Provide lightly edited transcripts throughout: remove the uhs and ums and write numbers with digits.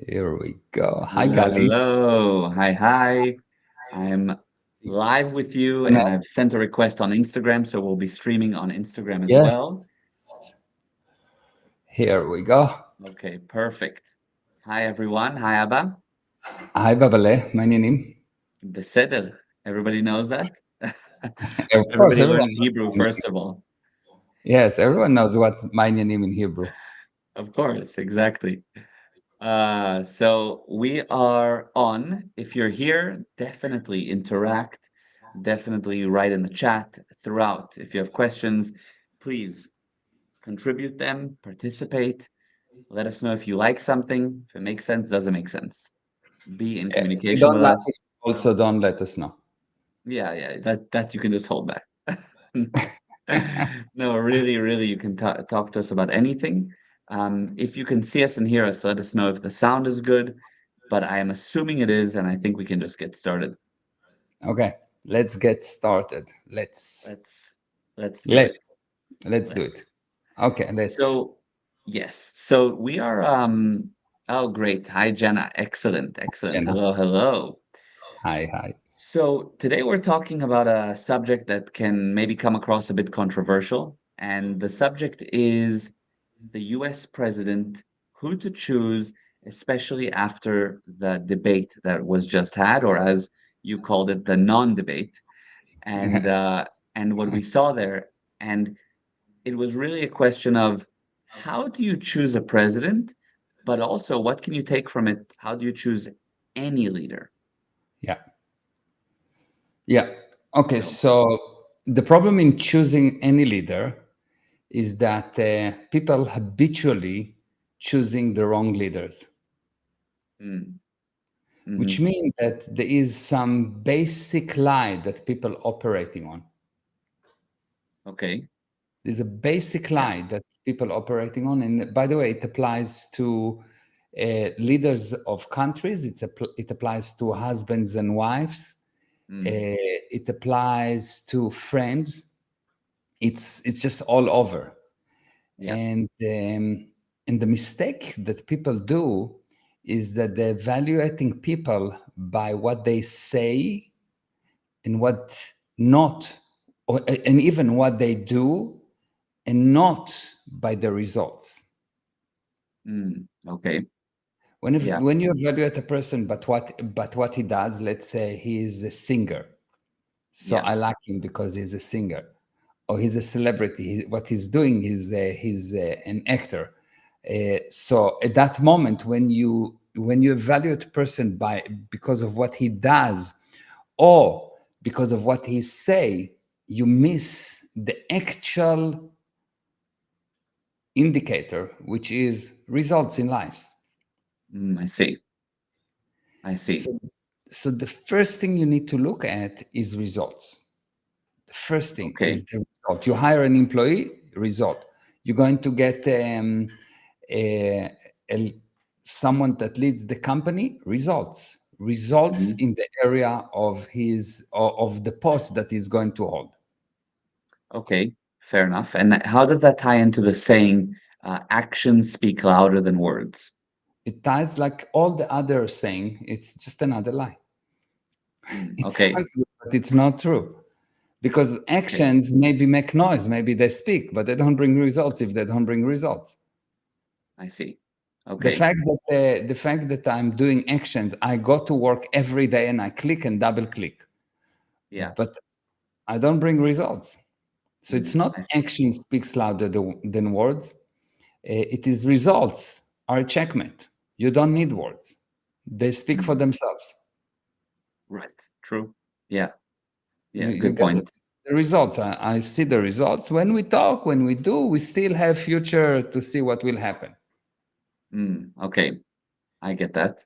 Here we go. Hi, Hello, Gali. hello. Hi. I'm live with you and Connect. I've sent a request on Instagram, so we'll be streaming on Instagram as Yes. well. Here we go. Okay, perfect. Hi, everyone. Hi, Abba. Hi, Babale. My name. Beseder. Everybody knows that? Of course, Everybody everyone learns knows Hebrew, my first name. of all. Yes, everyone knows what my name in Hebrew. Of course, exactly. So we are on. If you're here, definitely interact. Definitely write in the chat throughout. If you have questions, please contribute them, participate. Let us know if you like something, if it makes sense, doesn't make sense. Be in If you communication don't with like us. it, also don't let us know. Yeah, that you can just hold back. No, really, you can talk to us about anything. If you can see us and hear us, let us know if the sound is good. But I am assuming it is, and I think we can just get started. Okay, let's get started. Let's Let's let's do it. let's let's do Let's. it. Okay, let's. So yes, so we are. Oh, great. Hi, Jenna. Excellent. Jenna. Hello. Hi. So today we're talking about a subject that can maybe come across a bit controversial, and the subject is the US president, who to choose, especially after the debate that was just had, or as you called it, the non-debate, and uh, and what we saw there. And it was really a question of how do you choose a president, but also what can you take from it? How do you choose any leader? Yeah. Yeah. Okay, So, so the problem in choosing any leader is that people habitually choosing the wrong leaders, mm, which mhm, means that there is some basic lie that people operating on. okay, There's a basic yeah, lie that people operating on, and by the way, it applies to leaders of countries. It applies to husbands and wives. mm, It applies to friends. It's just all over. yeah, And the mistake that people do is that they're evaluating people by what they say and what not, and even what they do, and not by the results. okay, yeah, When you evaluate a person but what he does, let's say he is a singer, so yeah, I like him because he's a singer, or he's a celebrity. What he's doing is he's an actor. So at that moment, when you evaluate a person by because of what he does or because of what he say, you miss the actual indicator, which is results in lives. I see, I see, So, so the first thing you need to look at is results. The first thing okay, is the result. You hire an employee, result. You're going to get a, a- someone that leads the company, results mhm, in the area of the post that he's going to hold. okay, fair enough. And how does that tie into the saying, actions speak louder than words? It ties like all the other saying. It's just another lie. It Okay, sounds good, but it's not true. Because okay, actions maybe make noise, maybe they speak, but they don't bring results if they don't bring results. I see. The Okay, fact that I'm doing actions, I go to work every day and I click and double click, yeah, but I don't bring results. So it's not I see. action speaks louder than words. It is results are a checkmate. You don't need words; they speak for Mm, themselves. right, true. Yeah, You yeah, you good get it. point. The results. I see the results. When we talk, when we do, we still have future to see what will happen. Okay, I get that.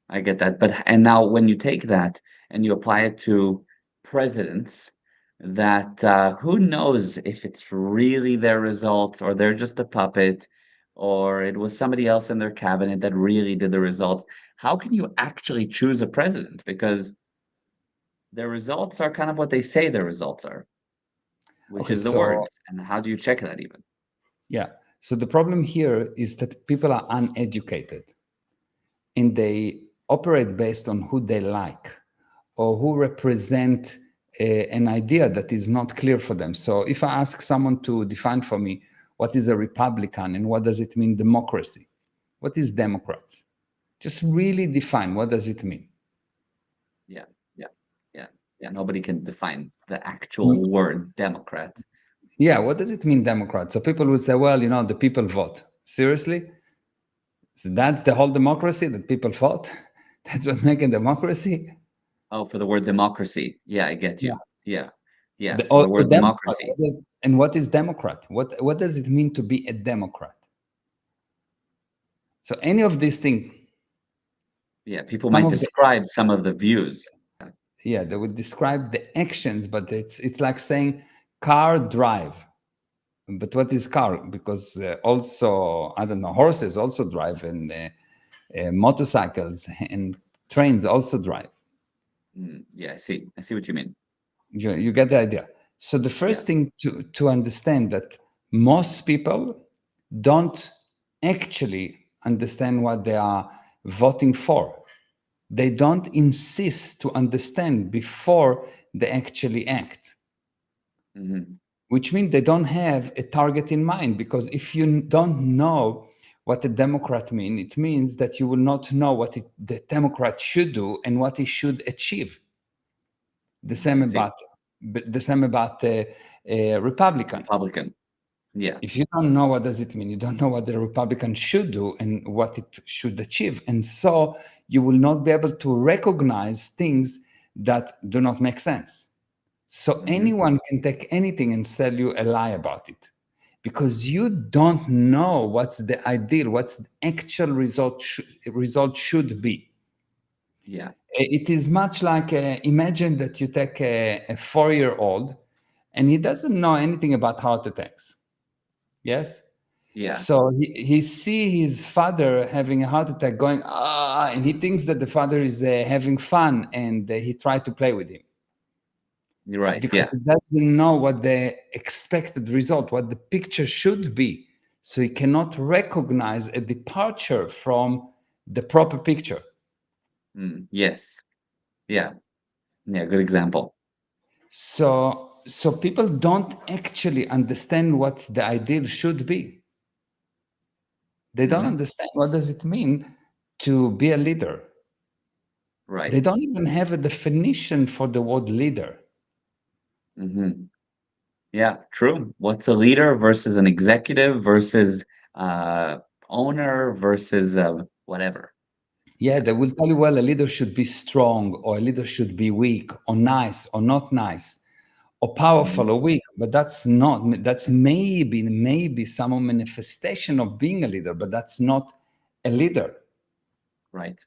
I get that. But and now when you take that and you apply it to presidents, that who knows if it's really their results or they're just a puppet or it was somebody else in their cabinet that really did the results. How can you actually choose a president? Because their results are kind of what they say their results are, which Okay, is the so words. And how do you check that even? yeah. So the problem here is that people are uneducated. and they operate based on who they like or who represent an idea that is not clear for them. So if I ask someone to define for me what is a Republican and what does it mean democracy, what is Democrats? Just really define what does it mean. Yeah, yeah, yeah, yeah. Nobody can define the Mm, actual word Democrat. yeah, what does it mean Democrat? So people would say, well, the people vote. Seriously? So that's the whole democracy, that people vote? That's what making democracy? Oh, for the word democracy. Yeah, I get Yeah. you. Yeah, yeah, The, for or, the or word Democrat. democracy. And what is Democrat? What does it mean to be a Democrat? So any of these things, Yeah, people some might of the describe some of the views. yeah, they would describe the actions, but it's like saying car drive. But what is car? Because also I don't know, horses also drive, and motorcycles and trains also drive. Yeah, I see. I see what you mean. You get the idea. So the Yeah. first thing to understand that most people don't actually understand what they are voting for. They don't insist to understand before they actually act, Hmm. which means they don't have a target in mind. Because if you don't know what a Democrat means, it means that you will not know what the Democrat should do and what he should achieve. The same I see. about Republican. Republican. Yeah. If you don't know what does it mean, you don't know what the Republican should do and what it should achieve, and so you will not be able to recognize things that do not make sense. So Hmm. anyone can take anything and sell you a lie about it, because you don't know what's the ideal, what's the actual result should be. Yeah. It is much like imagine that you take a 4-year-old and he doesn't know anything about heart attacks. Yes. Yeah. So he see his father having a heart attack, going and he thinks that the father is having fun, and he tried to play with him You're right. because Yeah. he doesn't know what the expected result, what the picture should be. So he cannot recognize a departure from the proper picture. Yes. Yeah. Yeah. Good example. So people don't actually understand what the ideal should be. They don't Hmm. understand what does it mean to be a leader. They Right. don't even have a definition for the word leader. Hmm. Yeah. True. What's a leader versus an executive versus uh owner versus whatever. Yeah, Yeah. they will tell you, well, a leader should be strong, or a leader should be weak, or nice, or not nice, or powerful, Hmm. or weak. But that's maybe some manifestation of being a leader, but that's not a leader. Right.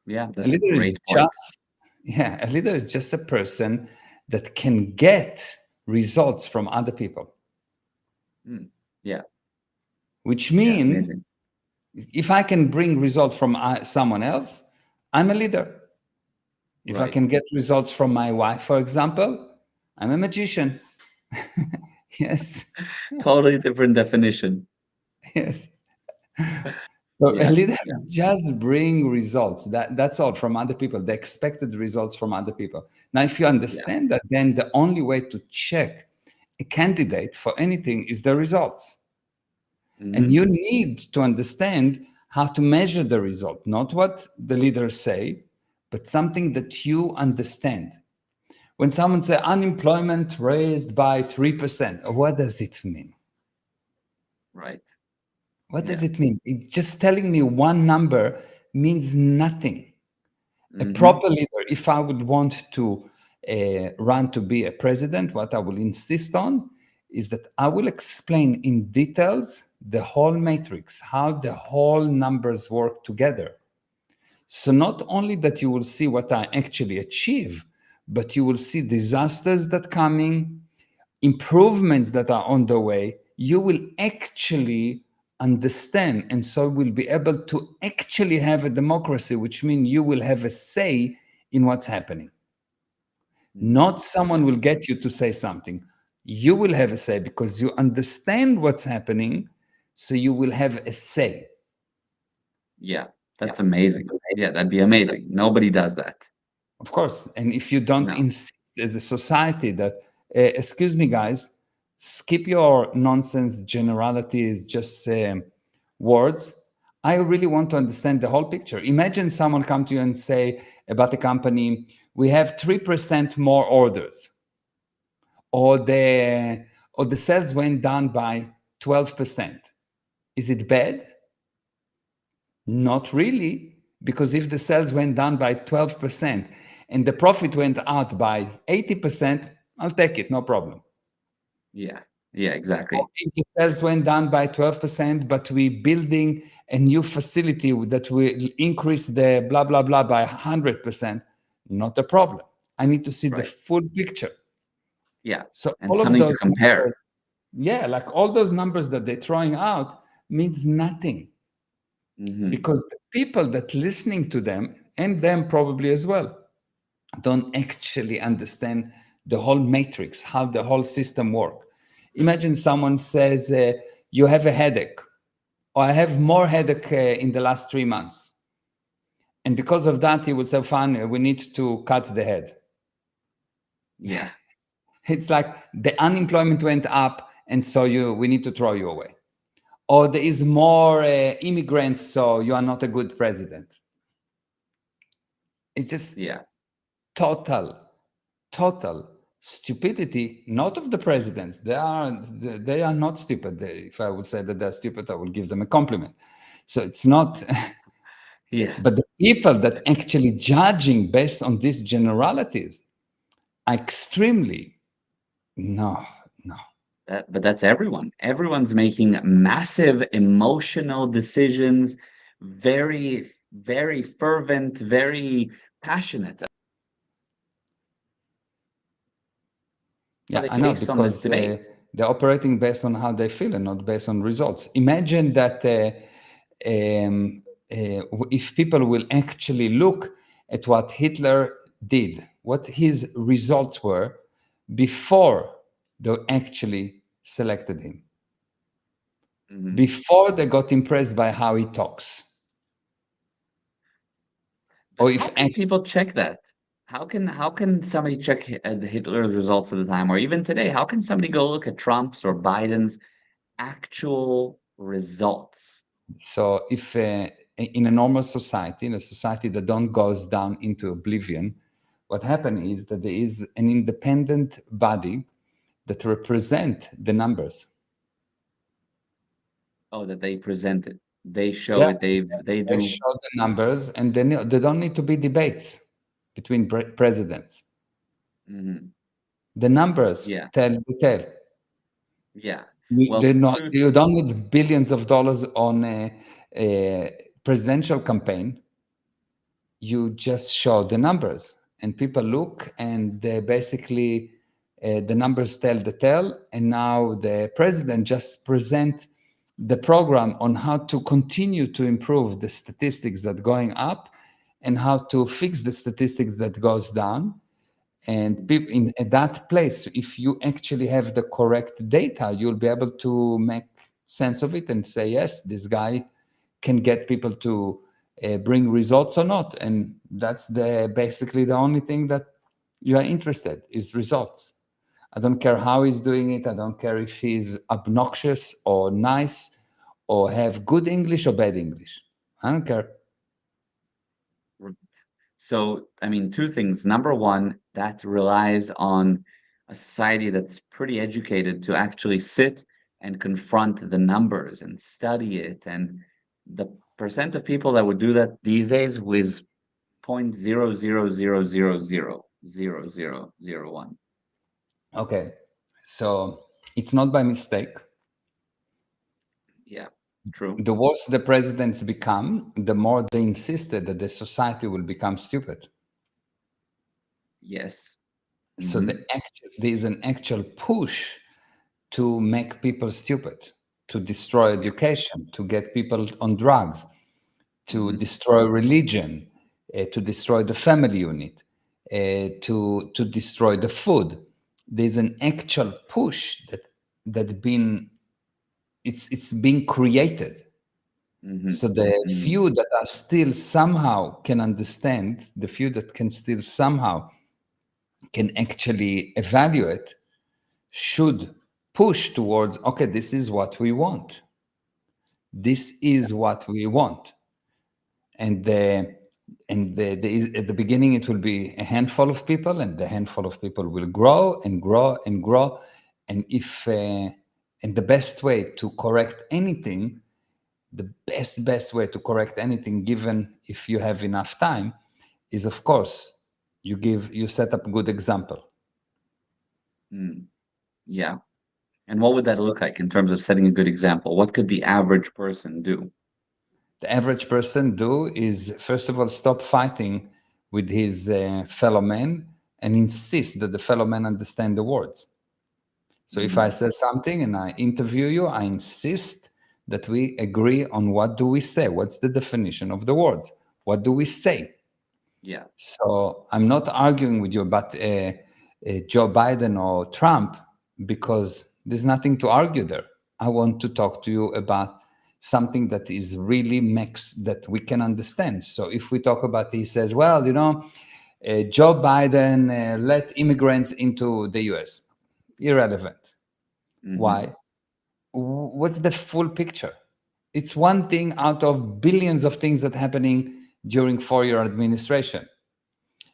Yeah. A That's a leader is great point. just, yeah, a leader is just a person that can get results from other people, Mm. Yeah. which Yeah. means Amazing. if I can bring results from someone else, I'm a leader. If I Right. can get results from my wife, for example, I'm a magician. Yes, Totally different definition. yes. So a Yeah. leader Yeah. just bring results. That's all from other people. The expected results from other people. Now, if you Yeah. understand that, then the only way to check a candidate for anything is the results. And Hmm. you need to understand how to measure the result, not what the leaders say, but something that you understand. When someone says unemployment raised by 3%, what does it mean? Right. What does Yeah. it mean? Just telling me one number means nothing. A Hmm. proper leader, if I would want to run to be a president, what I will insist on is that I will explain in details the whole matrix, how the whole numbers work together. So not only that you will see what I actually achieve, but you will see disasters that coming, improvements that are on the way. You will actually understand, and so will be able to actually have a democracy, which means you will have a say in what's happening. Not someone Yeah. will get you to say something. You will have a say because you understand what's happening, so you will have a say. Yeah. Yeah, That's amazing. Yeah, that'd be amazing. Nobody does that. Of course. And if you don't No. insist as a society that, excuse me, guys, skip your nonsense generalities, just words. I really want to understand the whole picture. Imagine someone come to you and say about a company, we have 3% more orders, or the sales went down by 12%. Is it bad? Not really, because if the sales went down by 12% and the profit went out by 80%, I'll take it, no problem. Yeah. Yeah, Or exactly. if the sales went down by 12%, but we're building a new facility that will increase the blah, blah, blah by 100%, not a problem. I need to see the Right. full picture. Yeah. So And all of something to those compare. numbers, yeah, like all those numbers that they're throwing out means nothing, Hmm. because the people that listening to them, and them probably as well, don't actually understand the whole matrix, how the whole system work. Imagine someone says, you have a headache, or I have more headache in the last 3 months. And because of that, he will say, fine, we need to cut the head. Yeah. It's like the unemployment went up, and so we need to throw you away. Or there is more immigrants, so you are not a good president. It's just Yeah. total, total stupidity, not of the presidents. They are not stupid. If I would say that they're stupid, I will give them a compliment. So it's not, Yeah. but the people that actually judging based on these generalities are extremely, no, no. But that's everyone. Everyone's making massive emotional decisions, very, very fervent, very passionate. Yeah, I know, Based on this because debate. they're operating based on how they feel and not based on results. Imagine that um, if people will actually look at what Hitler did, what his results were before they actually selected him, Mhm. before they got impressed by how he talks, But or how if can people check that? How can somebody check the Hitler's results at the time, or even today? How can somebody go look at Trump's or Biden's actual results? so if in a normal society, in a society that don't goes down into oblivion, what happened is that there is an independent body that represent the numbers. Oh, that they present it. They show Yeah, it. They they do. show the numbers, and then they don't need to be debates between presidents. Mhm. The numbers Yeah, tell the tale. yeah. You, Well, they not, truth. you don't need billions of dollars on a presidential campaign. You just show the numbers, and people look, and they basically the numbers tell the tale. And now the president just present the program on how to continue to improve the statistics that going up, and how to fix the statistics that goes down. And in at that place, if you actually have the correct data, you'll be able to make sense of it and say, yes, this guy can get people to bring results or not. And that's basically the only thing that you are interested is results. I don't care how he's doing it. I don't care if he's obnoxious or nice, or have good English or bad English. I don't care. So, I mean, two things. Number one, that relies on a society that's pretty educated to actually sit and confront the numbers and study it. And the percent of people that would do that these days was 0.000000001. Okay. So it's not by mistake. Yeah, true. The worse the presidents become, the more they insisted that the society will become stupid. Yes. So Hmm. there is an actual push to make people stupid, to destroy Yeah. education, to get people on drugs, to Hmm. destroy religion, to destroy the family unit, to destroy the food. There's an actual push that been it's being created. So Mm-hmm. the Mm. few that are still somehow can understand, the few that can still somehow can actually evaluate, should push towards, okay, this is what we want. This Yeah. is what we want. And at the beginning, it will be a handful of people, and the handful of people will grow and grow and grow. And if and the best way to correct anything, the best way to correct anything, given if you have enough time, is of course you set up a good example. Mm. Yeah. And what would that So look like in terms of setting a good example? What could the average person do? the average person do is, first of all, stop fighting with his fellow man and insist that the fellow man understand the words. So if I Mm. say something and I interview you, I insist that we agree on what do we say, what's the definition of the words, what do we say. Yeah. So I'm not arguing with you about Joe Biden or Trump, because there's nothing to argue there. I want to talk to you about something that is really makes that we can understand. So if we talk about, he says, well, Joe Biden let immigrants into the US. Irrelevant. Mm-hmm. Why? What's the full picture? It's one thing out of billions of things that happening during 4-year administration.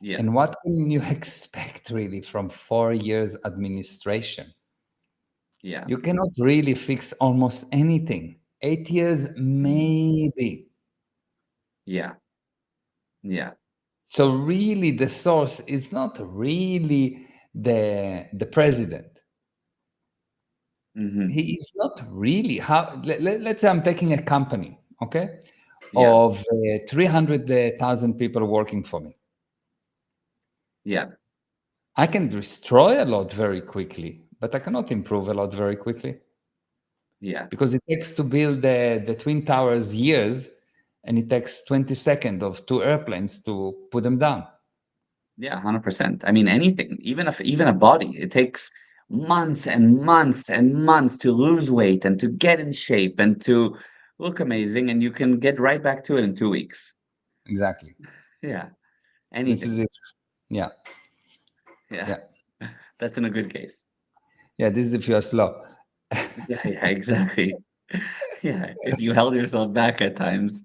Yeah. And what can you expect really from 4 years administration? Yeah. You cannot really fix almost anything. 8 years, Mm. maybe. Yeah. Yeah. So really the source is not really the president. Mm-hmm. He is not really, how let's say I'm taking a company, okay, Yeah. of 300,000 people working for me. Yeah. I can destroy a lot very quickly, but I cannot improve a lot very quickly, Yeah. because it takes to build the Twin Towers years, and it takes 20 seconds of two airplanes to put them down. Yeah. 100%. I mean, anything, even a body, it takes months and months and months to lose weight and to get in shape and to look amazing, and you can get right back to it in 2 weeks. Exactly. Yeah. This Anything. is if, yeah, Yeah. yeah, That's in a good case. yeah. This is if you are slow. Yeah. Yeah. Exactly. Yeah. If you held yourself back at times.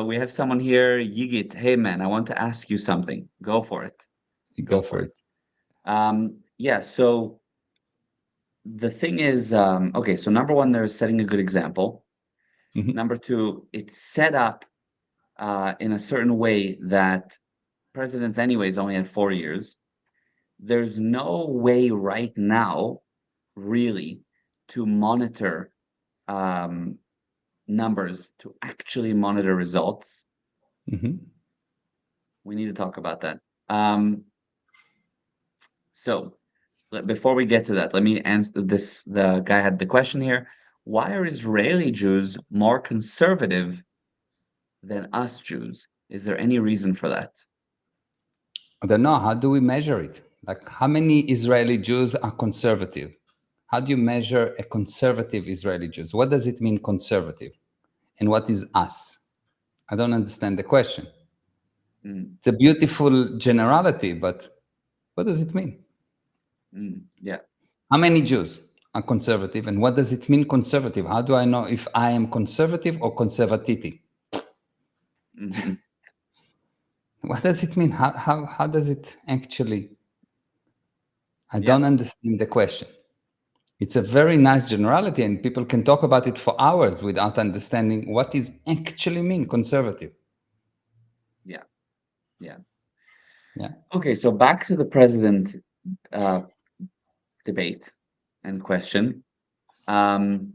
We have someone here, Yigit. Hey man, I want to ask you something. Go for it. You Go go for for it. it. Yeah, so the thing is, okay, so number one, there's setting a good example. Mhm, Number two, it's set up in a certain way that presidents, anyways, only had 4 years. There's no way right now, really, to monitor um, numbers, to actually monitor results. mhm. We need to talk about that. Um, So, before we get to that, let me answer this. The guy had the question here. Why are Israeli Jews more conservative than us Jews? Is there any reason for that? I don't know. How do we measure it? Like, how many Israeli Jews are conservative? How do you measure a conservative Israeli Jews? What does it mean, conservative? And what is us? I don't understand the question. Mm, It's a beautiful generality, but what does it mean? yeah. How many Jews are conservative? And what does it mean, conservative? How do I know if I am conservative or conservatiti? Hmm. What does it mean? How does it actually? I Yeah. don't understand the question. It's a very nice generality, and people can talk about it for hours without understanding what is actually mean conservative. Yeah. Yeah. Yeah. Okay. So back to the president uh, debate and question. Um,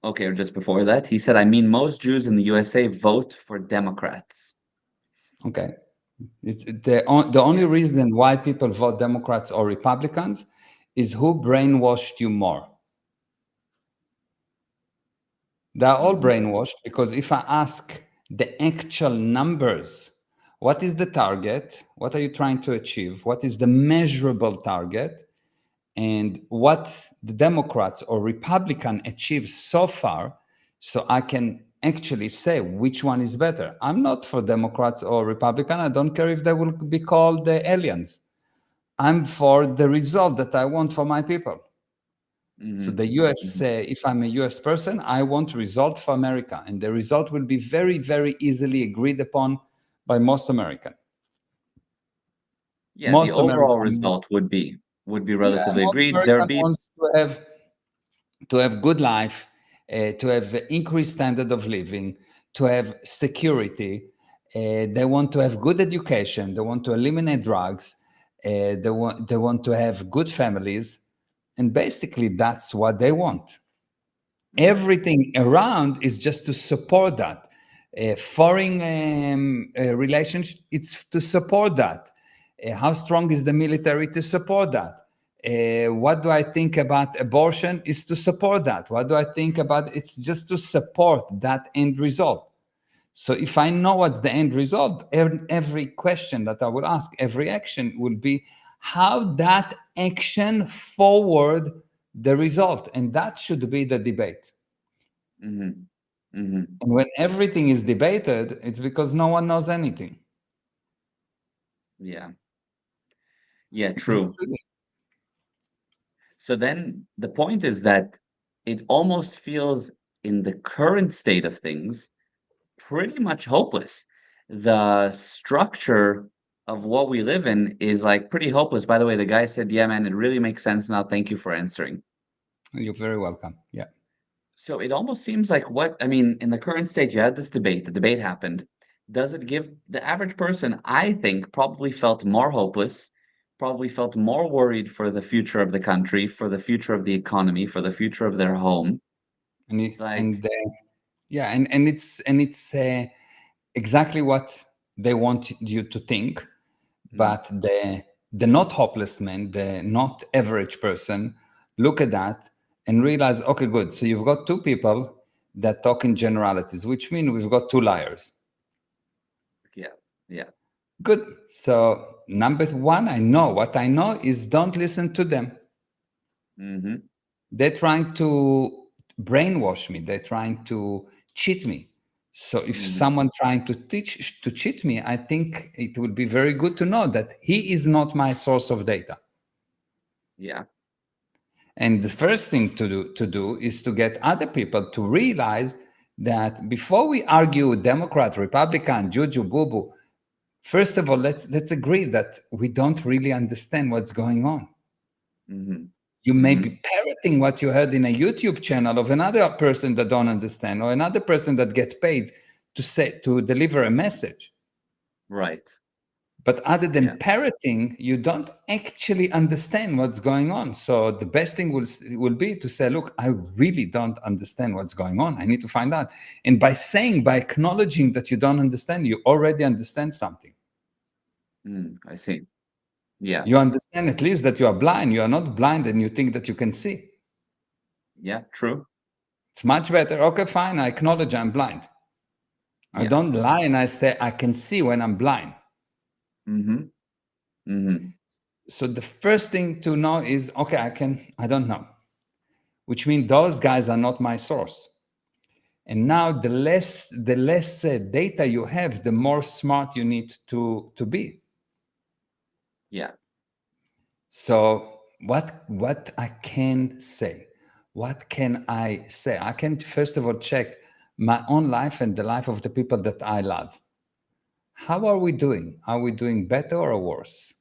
okay. Or just before that, he said, I mean, most Jews in the USA vote for Democrats. Okay. The only Yeah. reason why people vote Democrats or Republicans is who brainwashed you more. They're all Hmm. brainwashed, because if I ask the actual numbers, what is the target? What are you trying to achieve? What is the measurable target? And what the Democrats or Republican achieved so far, so I can actually say which one is better. I'm not for Democrats or Republican. I don't care if they will be called the aliens. I'm for the result that I want for my people. So Mm-hmm. the US, if I'm a US person, I want result for America, and the result will be very, very easily agreed upon by most American. Yeah, the Most overall American, result would be yeah, relatively most agreed. There'd American be wants to have good life, to have increased standard of living, to have security. They want to have good education. They want to eliminate drugs. They want to have good families, and basically that's what they want. Mhm. Everything around is just to support that. Foreign relations, it's to support that. How strong is the military to support that? What do I think about abortion is to support that. What do I think about it's just to support that end result. So if I know what's the end result, every question that I will ask, every action will be how that action forward the result, and that should be the debate. Mhm. Mhm. And when everything is debated, it's because no one knows anything. Yeah. Yeah, It's true. really, So then the point is that it almost feels in the current state of things pretty much hopeless. The structure of what we live in is like pretty hopeless. By the way, the guy said, "Yeah, man, it really makes sense now. Thank you for answering." you're very welcome. Yeah. So it almost seems like what I mean, in the current state, you had this debate, the debate happened. Does it give the average person, I think, probably felt more hopeless, probably felt more worried for the future of the country, for the future of the economy, for the future of their home. And Like, yeah, and it's exactly what they want you to think. mm, But the not hopeless man, the not average person, look at that and realize, okay, good. So you've got two people that talk in generalities, which means we've got two liars. yeah, yeah. Good. So number one, I know what I know is don't listen to them. Mm-hmm. They're trying to brainwash me. They're trying to cheat me. So if Mm-hmm. someone trying to cheat me, I think it would be very good to know that he is not my source of data. Yeah. And the first thing to do is to get other people to realize that before we argue Democrat, Republican, Juju, Boo Boo, first of all, let's agree that we don't really understand what's going on. Mm-hmm. You may Mm-hmm. be parroting what you heard in a YouTube channel of another person that don't understand, or another person that get paid to deliver a message. Right. But other Yeah. than parroting, you don't actually understand what's going on. So the best thing will be to say, look, I really don't understand what's going on. I need to find out. And by acknowledging that you don't understand, you already understand something. I see. Yeah. You understand at least that you are blind. You are not blind and you think that you can see. Yeah. True. It's much better. Okay, fine. I acknowledge I'm blind. I Yeah. don't lie and I say I can see when I'm blind. Mm-hmm. Mm-hmm. So the first thing to know is, okay, I don't know, which means those guys are not my source. And now the less data you have, the more smart you need to be. Yeah. So what I can say, what can I say? I can first of all check my own life and the life of the people that I love. How are we doing? Are we doing better or worse?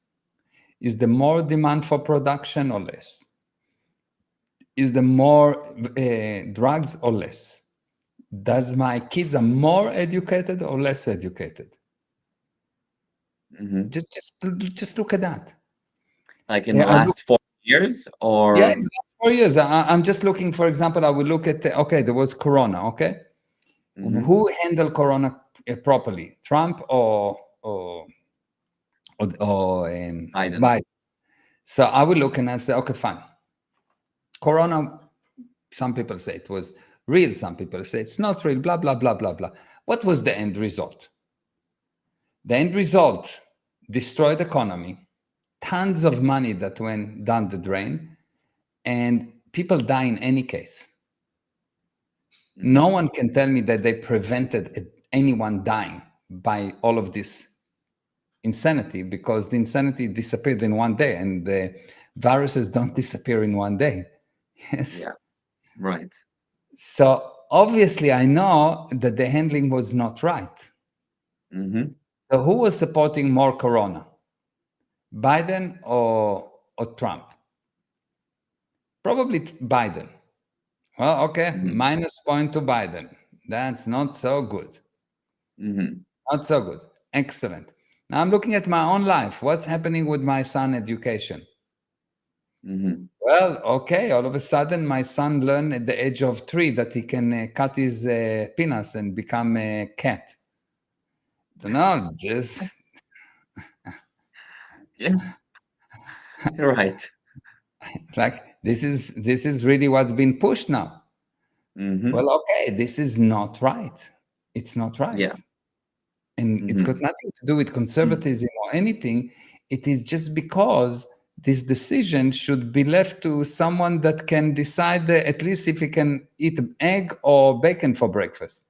Is there more demand for production or less? Is there more drugs or less? Does my kids are more educated or less educated? Mm-hmm. Just look at that. Like in the Yeah, last 4 years, yeah, in or the last 4 years, I'm just looking. For example, I will look at okay, there was Corona. Okay, mm-hmm. who handled Corona properly, Trump or Biden. Biden? So I will look and I say, okay, fine. Corona. Some people say it was real. Some people say it's not real. Blah blah blah blah blah. What was the end result? The end result destroyed economy, tons of money that went down the drain, and people die in any case. No Hmm. one can tell me that they prevented anyone dying by all of this insanity, because the insanity disappeared in one day, and the viruses don't disappear in one day. Yes. Yeah. Right. So obviously, I know that the handling was not right. Hmm. So who was supporting more corona, Biden or Trump? Probably Biden. Well, okay, Hmm. minus point to Biden. That's not so good. Hmm. Not so good. Excellent. Now I'm looking at my own life. What's happening with my son education? Hmm. Well, okay, all of a sudden my son learned at the age of 3 that he can cut his penis and become a cat. So no, just Yeah. Right. like this is really what's been pushed now. Hmm. Well, okay, this is not right. It's not right. Yeah. And it's got Hmm. nothing to do with conservatism or anything. It is just because this decision should be left to someone that can decide at least if he can eat egg or bacon for breakfast.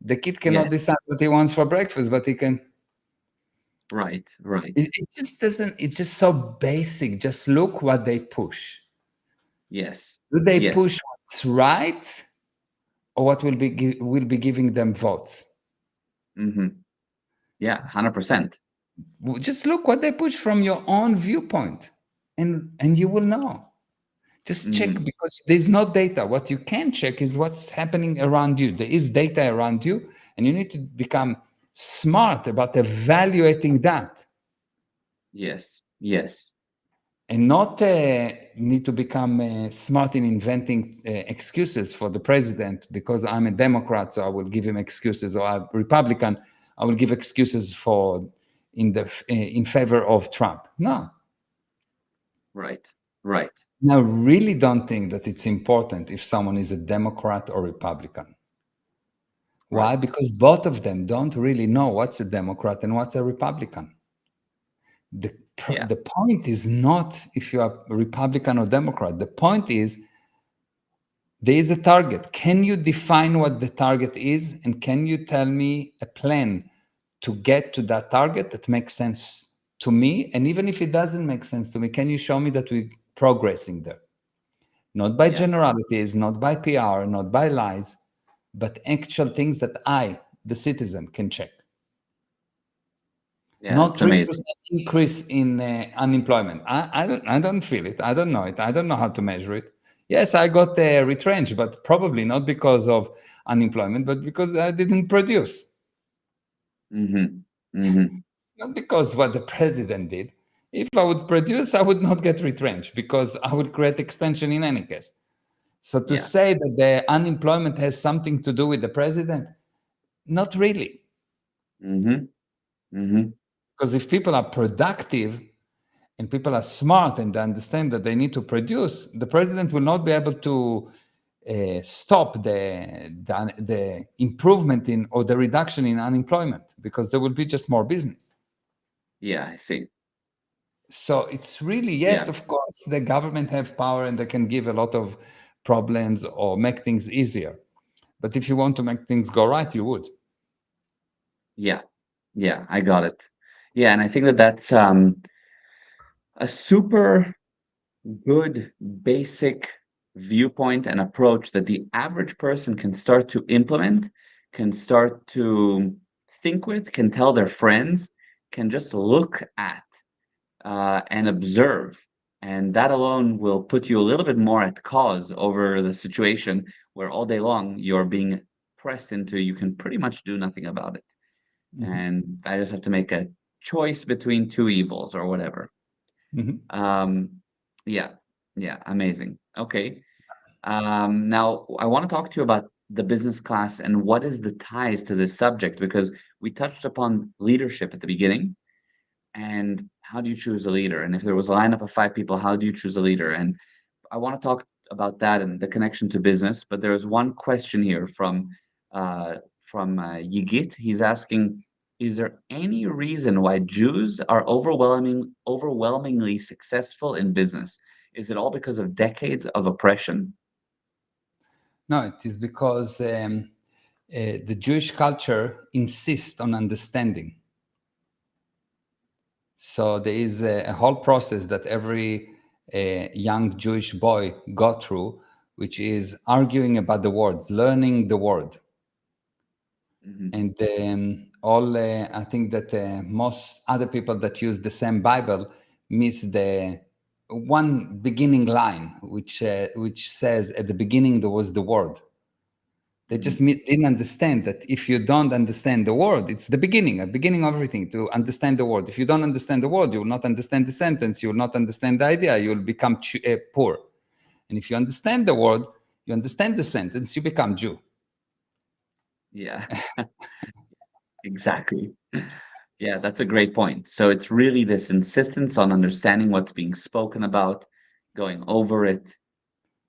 The kid cannot Yes. decide what he wants for breakfast, but he can. Right. Right. It just doesn't. It's just so basic. Just look what they push. Yes. Do they Yes. push what's right, or what will be giving them votes? Hmm. Yeah. 100%. Just look what they push from your own viewpoint, and you will know. Just check, Hmm. because there's no data. What you can check is what's happening around you. There is data around you, and you need to become smart about evaluating that, Yes. Yes. and not need to become smart in inventing excuses for the president because I'm a Democrat, so I will give him excuses, or I'm Republican, I will give excuses for in favor of Trump. No, Right. Right. I really don't think that it's important if someone is a Democrat or Republican. Why? Right. Because both of them don't really know what's a Democrat and what's a Republican. Yeah. The point is not if you are Republican or Democrat. The point is there is a target. Can you define what the target is? And can you tell me a plan to get to that target that makes sense to me? And even if it doesn't make sense to me, can you show me that we're progressing there? Not by Yeah. generalities, not by PR, not by lies, but actual things that I, the citizen, can check. Yeah. Not That's amazing. 3% increase in unemployment. I don't feel it. I don't know it. I don't know how to measure it. Yes, I got retrenched, but probably not because of unemployment, but because I didn't produce. Hmm. Hmm. Not because what the president did. If I would produce, I would not get retrenched because I would create expansion in any case. So to Yeah. say that the unemployment has something to do with the president, not really. Hmm. Hmm. Because if people are productive and people are smart and they understand that they need to produce, the president will not be able to stop the improvement in or the reduction in unemployment, because there will be just more business. Yeah. I see. So it's really, Yeah. yes, of course, the government have power and they can give a lot of problems or make things easier. But if you want to make things go right, you would. Yeah. Yeah. I got it. Yeah. And I think that that's a super good basic viewpoint and approach that the average person can start to implement, can start to think with, can tell their friends, can just look at and observe. And that alone will put you a little bit more at cause over the situation where all day long you're being pressed into you can pretty much do nothing about it. Mhm. And I just have to make a choice between two evils or whatever. Mhm. Um, yeah, yeah, amazing. Okay. Now I want to talk to you about the business class and what is the ties to this subject because we touched upon leadership at the beginning and how do you choose a leader? And if there was a lineup of 5 people, how do you choose a leader? And I want to talk about that and the connection to business. But there's one question here uh, from Yigit. He's asking, is there any reason why Jews are overwhelmingly successful in business? Is it all because of decades of oppression? No, it is because the Jewish culture insists on understanding. So there is a whole process that every young Jewish boy go through, which is arguing about the words, learning the word. Hmm. And all I think that most other people that use the same Bible miss the one beginning line, which says at the beginning there was the word. They just Hmm. didn't understand that if you don't understand the word, it's the beginning, a beginning of everything, to understand the word. If you don't understand the word, you will not understand the sentence, you will not understand the idea, you will become poor. And if you understand the word, you understand the sentence, you become Jew. Yeah, exactly. Yeah, that's a great point. So it's really this insistence on understanding what's being spoken about, going over it,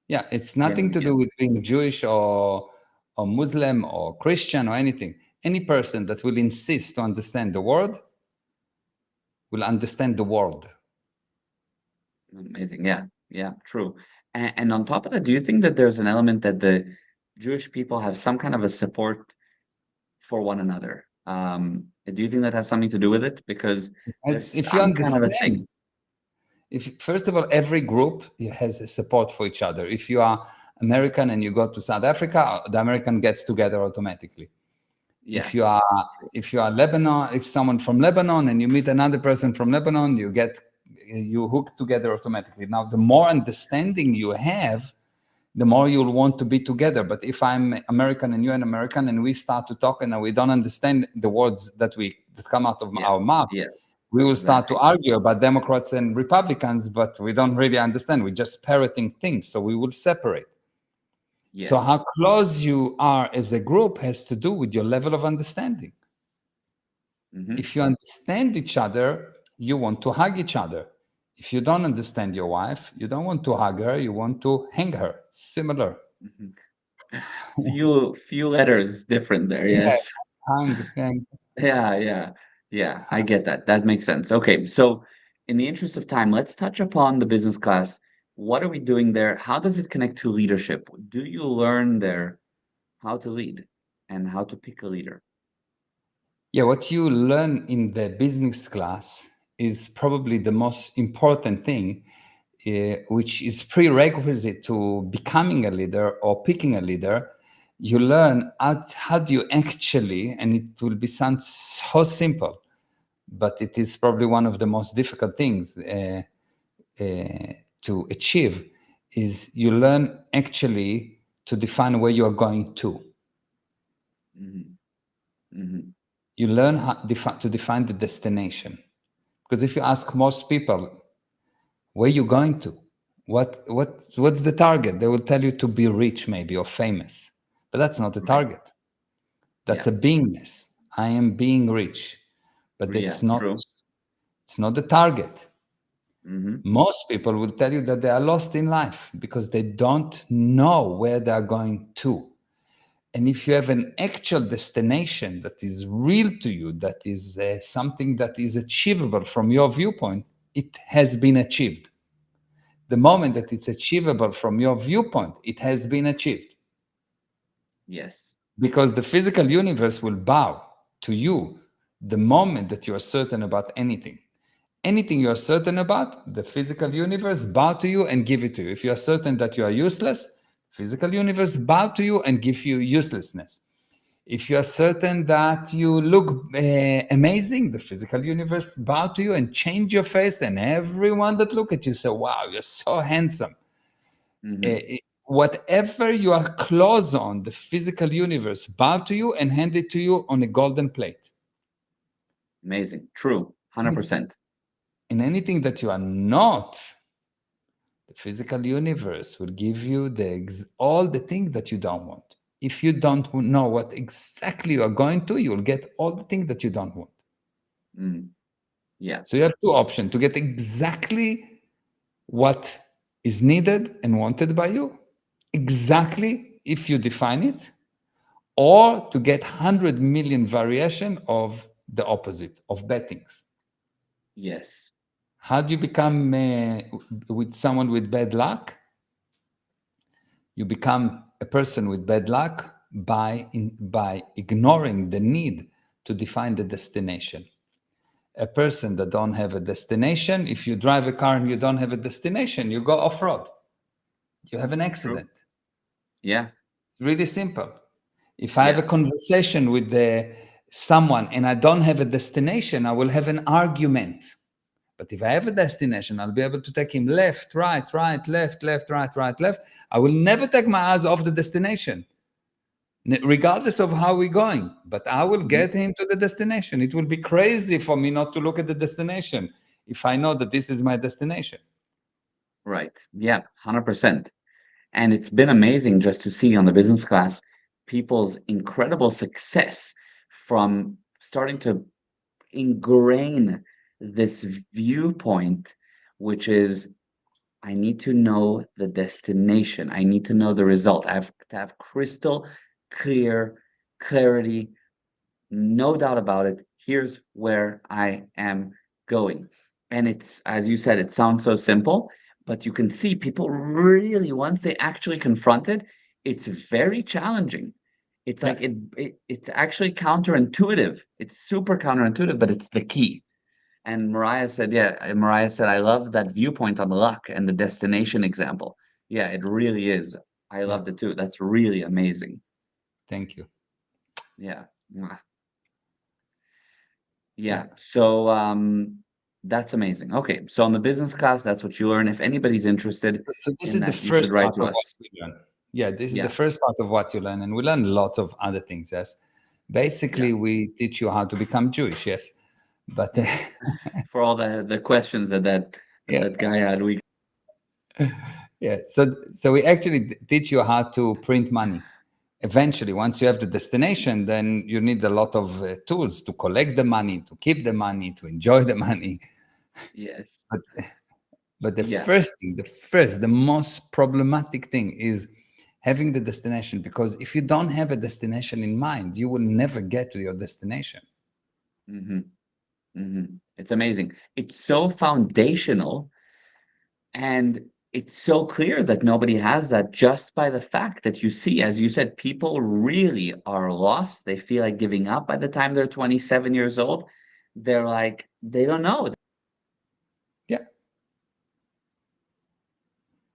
Yeah, it's nothing getting, to yeah, do with being Jewish or Muslim or Christian or anything. Any person that will insist to understand the word will understand the world. amazing. Yeah, yeah, true. And on top of that, do you think that there's an element that the Jewish people have some kind of a support for one another? Do you think that has something to do with it? Because there's If you some kind of a understand, thing. if first of all, every group has a support for each other. If you are American and you go to South Africa, the American gets together automatically. Yeah, If you are true. if you are Lebanon, if someone from Lebanon and you meet another person from Lebanon, you hook together automatically. Now, the more understanding you have, the more you'll want to be together. But if I'm American and you're an American and we start to talk and we don't understand the words that come out of Yeah, our mouth, yeah, we will start to exactly. argue about Democrats and Republicans, but we don't really understand. We're just parroting things, so we will separate. So how Yes. close you are as a group has to do with your level of understanding. Hmm. If you understand each other, you want to hug each other. If you don't understand your wife, you don't want to hug her, you want to hang her. Similar. Hmm. Few letters different there. Yeah, Yes. hang. Yeah, yeah, yeah, I get that. That makes sense. Okay, so in the interest of time, let's touch upon the business class. What are we doing there? How does it connect to leadership? Do you learn there how to lead and how to pick a leader? Yeah, what you learn in the business class is probably the most important thing, which is prerequisite to becoming a leader or picking a leader. You learn how do you actually, and it will be sound so simple, but it is probably one of the most difficult things to achieve, is you learn actually to define where you are going to. Hmm. Hmm. You learn to define the destination. Because if you ask most people, where you going to? What's the target? They will tell you to be rich, maybe, or famous. But that's not the Right. target. That's Yeah. a beingness. I am being rich. But Yeah. that's not True. it's not the target. Hmm. Most people will tell you that they are lost in life because they don't know where they are going to. And if you have an actual destination that is real to you, that is something that is achievable from your viewpoint, it has been achieved. The moment that it's achievable from your viewpoint, it has been achieved, Yes. because the physical universe will bow to you the moment that you are certain about anything. Anything you are certain about, the physical universe bow to you and give it to you. If you are certain that you are useless, physical universe bow to you and give you uselessness. If you are certain that you look amazing, the physical universe bow to you and change your face, and everyone that look at you say, "Wow, you're so handsome." Hmm. Whatever you are close on, the physical universe bow to you and hand it to you on a golden plate. Amazing. True. 100%. In anything that you are not, the physical universe will give you all the things that you don't want. If you don't know what exactly you are going to, you'll get all the things that you don't want. Mm. Yeah. So you have two options: to get exactly what is needed and wanted by you, exactly if you define it, or to get 100 million variation of the opposite of bad things. Yes. How do you become with someone with bad luck? You become a person with bad luck by ignoring the need to define the destination. A person that don't have a destination, if you drive a car and you don't have a destination, you go off-road, you have an True. accident. Yeah. Really simple. If I have a Yeah. conversation with someone and I don't have a destination, I will have an argument. But if I have a destination, I'll be able to take him left, right, right, left, left, right, right, left. I will never take my eyes off the destination, regardless of how we're going. But I will Mhm. get him to the destination. It will be crazy for me not to look at the destination if I know that this is my destination. Right. Yeah, 100%. And it's been amazing just to see on the business class people's incredible success from starting to ingrain this viewpoint, which is I need to know the destination. I need to know the result. I have to have crystal clear clarity, no doubt about it. Here's where I am going. And it's, as you said, it sounds so simple, but you can see people really, once they actually confront it, it's very challenging. It's Yeah, like it's actually counterintuitive. It's super counterintuitive, but it's the key. And Mariah said, yeah, Mariah said, I love that viewpoint on luck and the destination example. Yeah, it really is. I yeah. loved it too. That's really amazing. Thank you. Yeah. Mwah. Yeah. Yeah. So that's amazing. Okay. So on the business class, that's what you learn. If anybody's interested So this in is the that, you should first write part to of what us. we learn. Yeah, this is the Yeah. first part of what you learn, and we learn lots of other things. Yes, Yeah. basically we teach you how to become Jewish. Yes, but For all the questions that yeah, that guy had, we yeah. So we actually teach you how to print money. Eventually, once you have the destination, then you need a lot of tools to collect the money, to keep the money, to enjoy the money. yes. But but the Yeah. first thing, the most problematic thing is having the destination, because if you don't have a destination in mind, you will never get to your destination. hmm It's amazing. It's so foundational. And it's so clear that nobody has that just by the fact that you see, as you said, people really are lost. They feel like giving up by the time they're 27 years old. They're like, they don't know. They Yeah.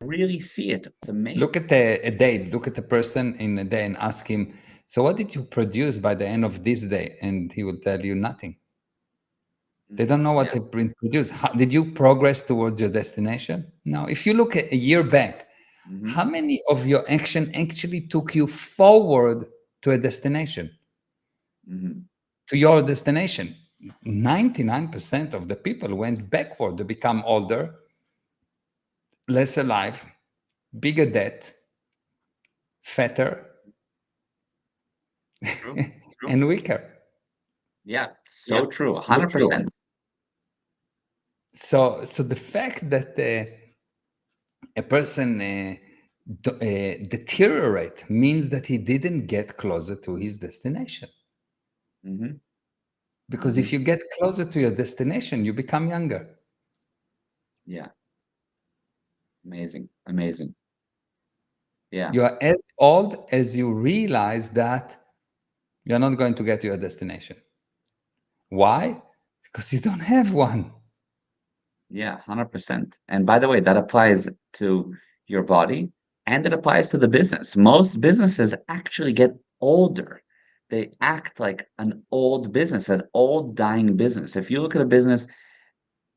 really see it. It's amazing. Look at a day, look at a person in a day and ask him, so what did you produce by the end of this day? And he will tell you nothing. They don't know what Yeah. they produced. How, did you progress towards your destination? No. If you look at a year back, hmm how many of your action actually took you forward to a destination, hmm to your destination? 99% of the people went backward. They become older, less alive, bigger debt, fatter, True. True. and weaker. Yeah. Yeah, So true. so true. 100%. So the fact that a person deteriorate means that he didn't get closer to his destination. hmm Because if hmm you get closer to your destination, you become younger. Yeah. Amazing. Amazing. Yeah. You are as old as you realize that you're not going to get to your destination. Why? Because you don't have one. Yeah, 100%. And by the way, that applies to your body and it applies to the business. Most businesses actually get older. They act like an old business, an old dying business. If you look at a business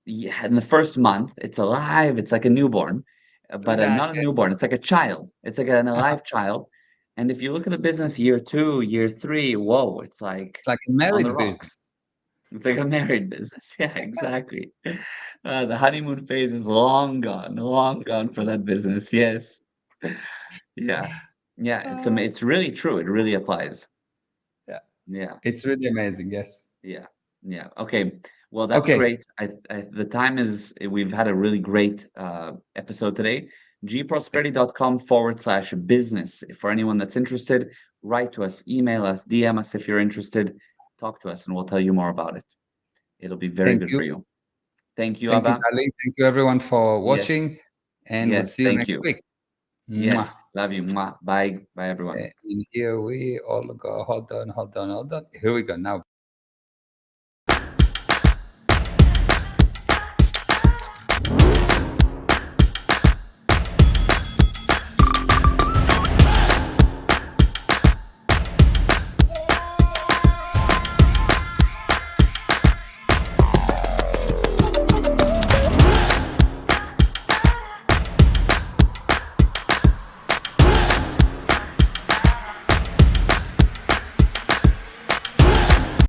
in the first month, it's alive, it's like a newborn, True but that, not a yes. newborn, it's like a child. It's like an Uh-huh. alive child. And if you look at a business year two, year three, whoa, it's like It's like a on the married rocks. business. It's like a married business. Yeah, exactly. The honeymoon phase is long gone for that business. Yes. Yeah. Yeah, Uh, it's really true. It really applies. yeah, Yeah. it's really amazing. Yes. Yeah. Yeah. Okay. Well, that's Okay. great. The time is we've had a really great episode today. gprosperity.com/business. For anyone that's interested, write to us, email us, DM us if you're interested. Talk to us and we'll tell you more about it. It'll be very Thank good you. for you. Thank you, Thank you, Abba. Dali. Thank you, everyone, for Yes, watching. And we'll yes, see you thank next you. week. Mwah. Yes. Love you. Mwah. Bye. Bye, everyone. And here we all go. Hold on, hold on, hold on. Here we go now.